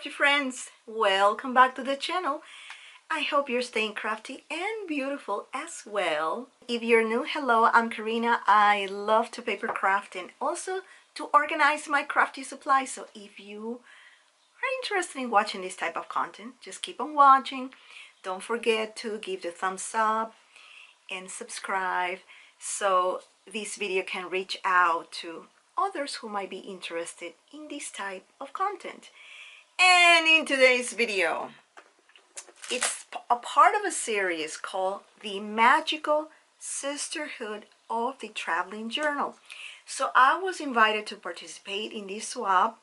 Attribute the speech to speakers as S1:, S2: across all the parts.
S1: crafty friends, welcome back to the channel. I hope you're staying crafty and beautiful as well. If you're new, hello, I'm Karina. I love to paper craft and also to organize my crafty supplies. So if you are interested in watching this type of content, just keep on watching. Don't forget to give the thumbs up and subscribe so this video can reach out to others who might be interested in this type of content. And in today's video, it's a part of a series called the Magical Sisterhood of the Traveling Journal. So I was invited to participate in this swap,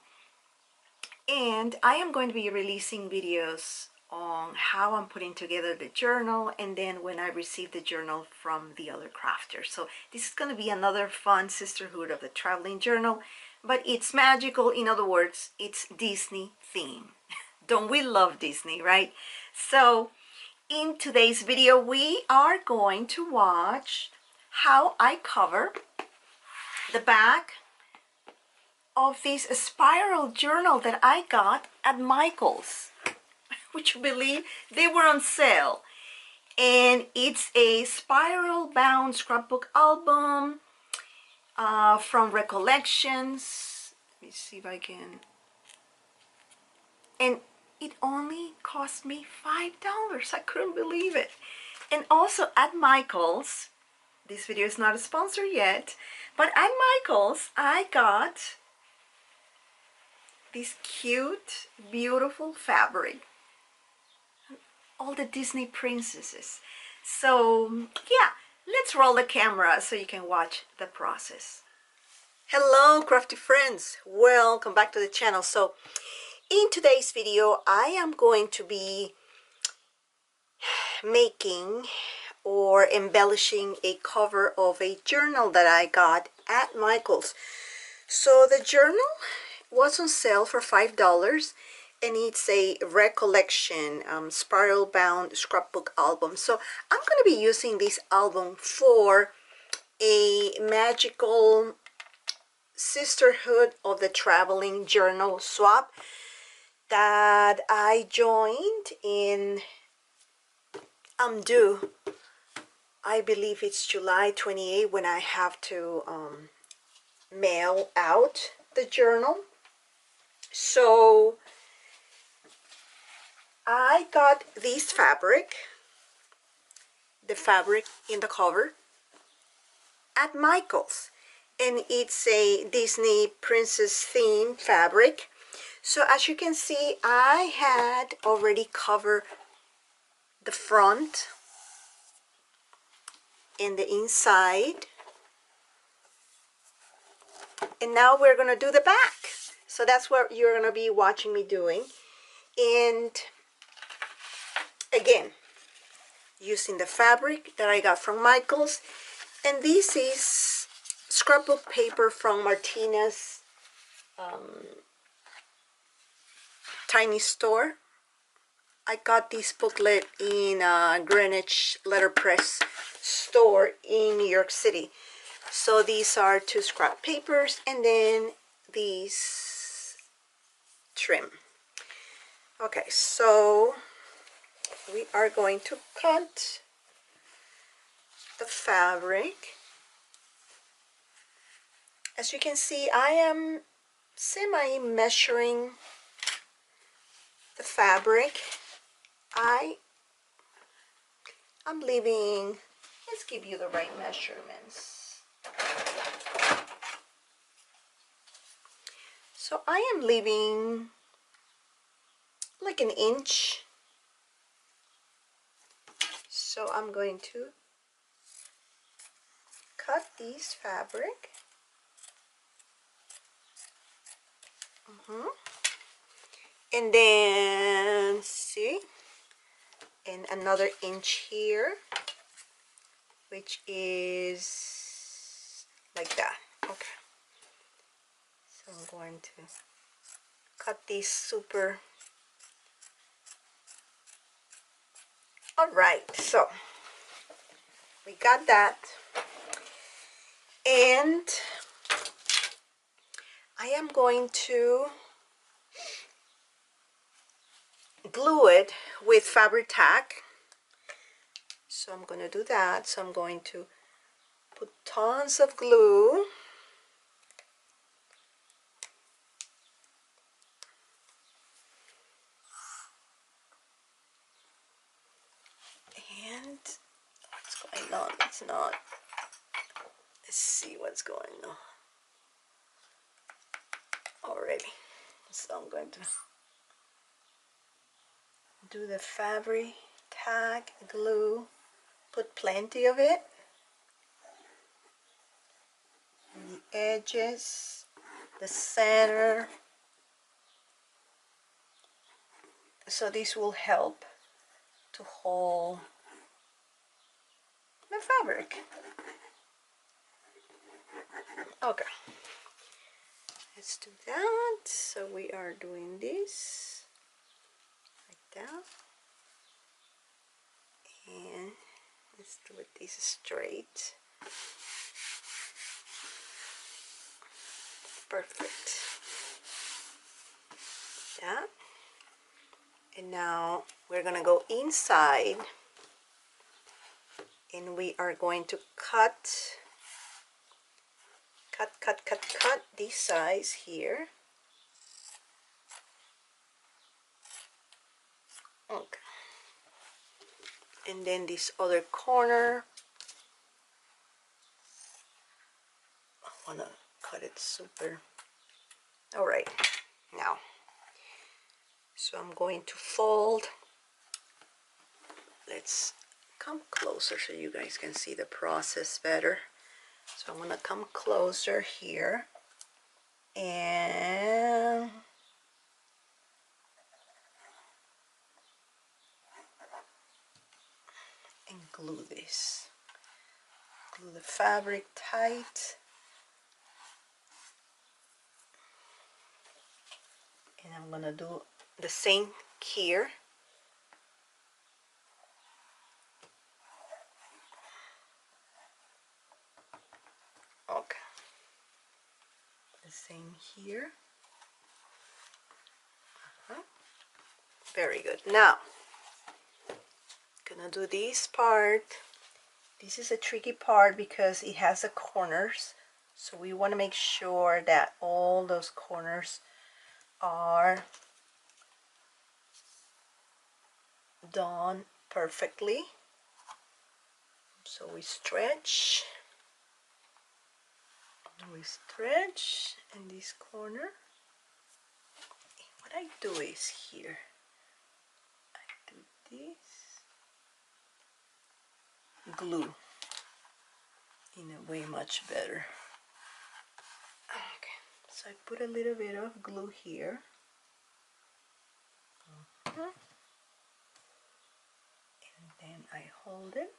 S1: and I am going to be releasing videos on how I'm putting together the journal and then when I receive the journal from the other crafters. So this is going to be another fun sisterhood of the traveling journal, but it's magical. In other words, it's Disney theme. Don't we love Disney, right? So in today's video, we are going to watch how I cover the back of this spiral journal that I got at Michael's. Would you believe they were on sale? And it's a spiral bound scrapbook album from Recollections. Let me see if I can. And it only cost me $5. I couldn't believe it. And also at Michael's, this video is not a sponsor yet, but at Michael's I got this cute, beautiful fabric. All the Disney princesses. So yeah, let's roll the camera so you can watch the process. Hello crafty friends, welcome back to the channel. So in today's video, I am going to be making or embellishing a cover of a journal that I got at Michael's. So the journal was on sale for $5, and it's a Recollection spiral bound scrapbook album. So I'm going to be using this album for a Magical Sisterhood of the Traveling Journal swap that I joined in, I'm due, I believe it's July 28 when I have to mail out the journal. So I got this fabric, the fabric in the cover, at Michael's, and it's a Disney princess theme fabric. So as you can see, I had already covered the front and the inside, and now we're going to do the back. So that's what you're going to be watching me doing. And again, using the fabric that I got from Michael's, and this is scrapbook paper from Martina's tiny store. I got this booklet in Greenwich letterpress store in New York City. So these are two scrap papers and then these trim. Okay, so we are going to cut the fabric. As you can see, I am semi-measuring the fabric. I'm leaving, let's give you the right measurements. So I am leaving like an inch. So I'm going to cut this fabric. And then see, and another inch here, which is like that. Okay, so I'm going to cut this super. All right, so we got that, and I am going to glue it with fabric tack. So I'm going to do that. So I'm going to put tons of glue. And what's going on? It's not. Let's see what's going on already. So I'm going to do the fabric tack glue. Put plenty of it. The edges, the center. So this will help to hold the fabric. Okay, let's do that. So we are doing this like that, and let's do it this straight. Perfect. Yeah. And now we're gonna go inside, and we are going to cut this size here. Okay. And then this other corner, I wanna cut it super. All right, now, so I'm going to fold. Let's come closer so you guys can see the process better. So I'm gonna come closer here and glue this. Glue the fabric tight. And I'm gonna do the same here. Okay. The same here. Very good. Now, gonna do this part. This is a tricky part because it has the corners. So we want to make sure that all those corners are done perfectly. So we stretch in this corner. What I do is here, I do this, glue in a way much better. Okay, so I put a little bit of glue here. And then I hold it.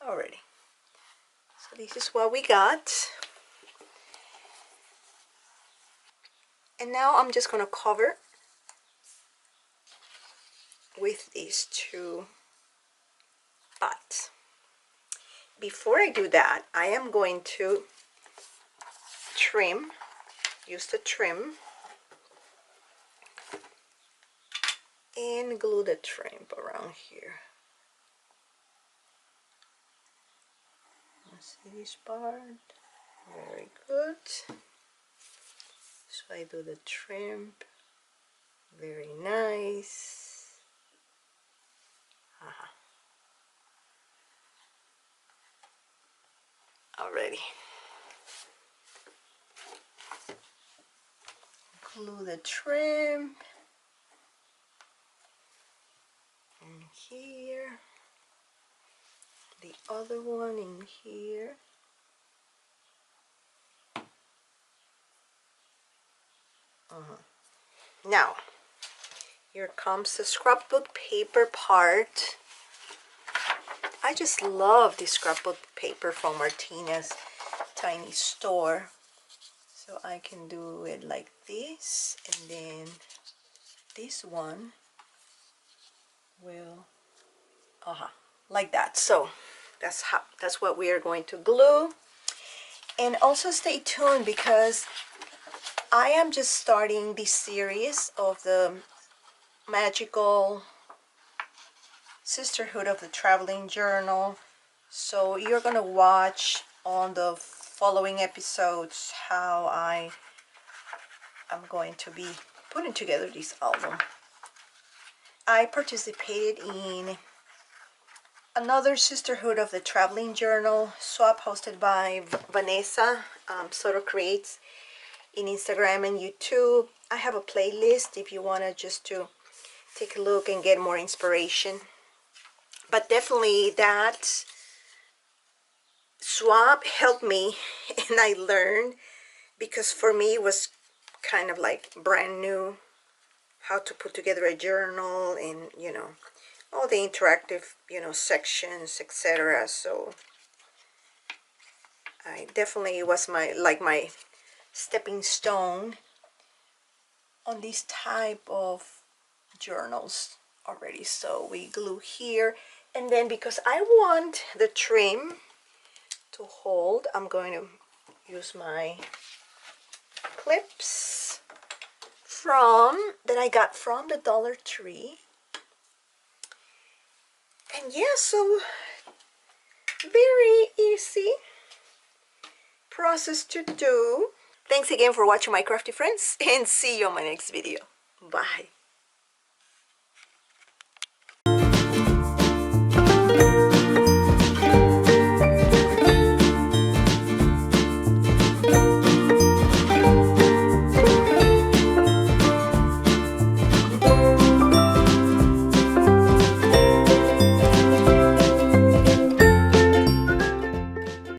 S1: Already. So this is what we got. And now I'm just going to cover with these two dots. Before I do that, I am going to trim, use the trim, and glue the trim around here. See this part? Very good. So I do the trim, very nice. Already. Glue the trim in here, the other one in here. Now, here comes the scrapbook paper part. I just love this scrapbook paper from Martinez Tiny Store. So I can do it like this, and then this one will, like that. So That's what we are going to glue. And also stay tuned because I am just starting this series of the Magical Sisterhood of the Traveling Journal. So you're gonna watch on the following episodes how I'm going to be putting together this album. I participated in another Sisterhood of the Traveling Journal swap hosted by Vanessa Soto Creates in Instagram and YouTube. I have a playlist if you want to just to take a look and get more inspiration. But definitely that swap helped me and I learned, because for me it was kind of like brand new how to put together a journal and all the interactive sections, etc. So I definitely, it was my stepping stone on this type of journals already. So we glue here, and then because I want the trim to hold, I'm going to use my clips that I got from the Dollar Tree. And yeah, so very easy process to do. Thanks again for watching, my crafty friends, and see you on my next video. Bye.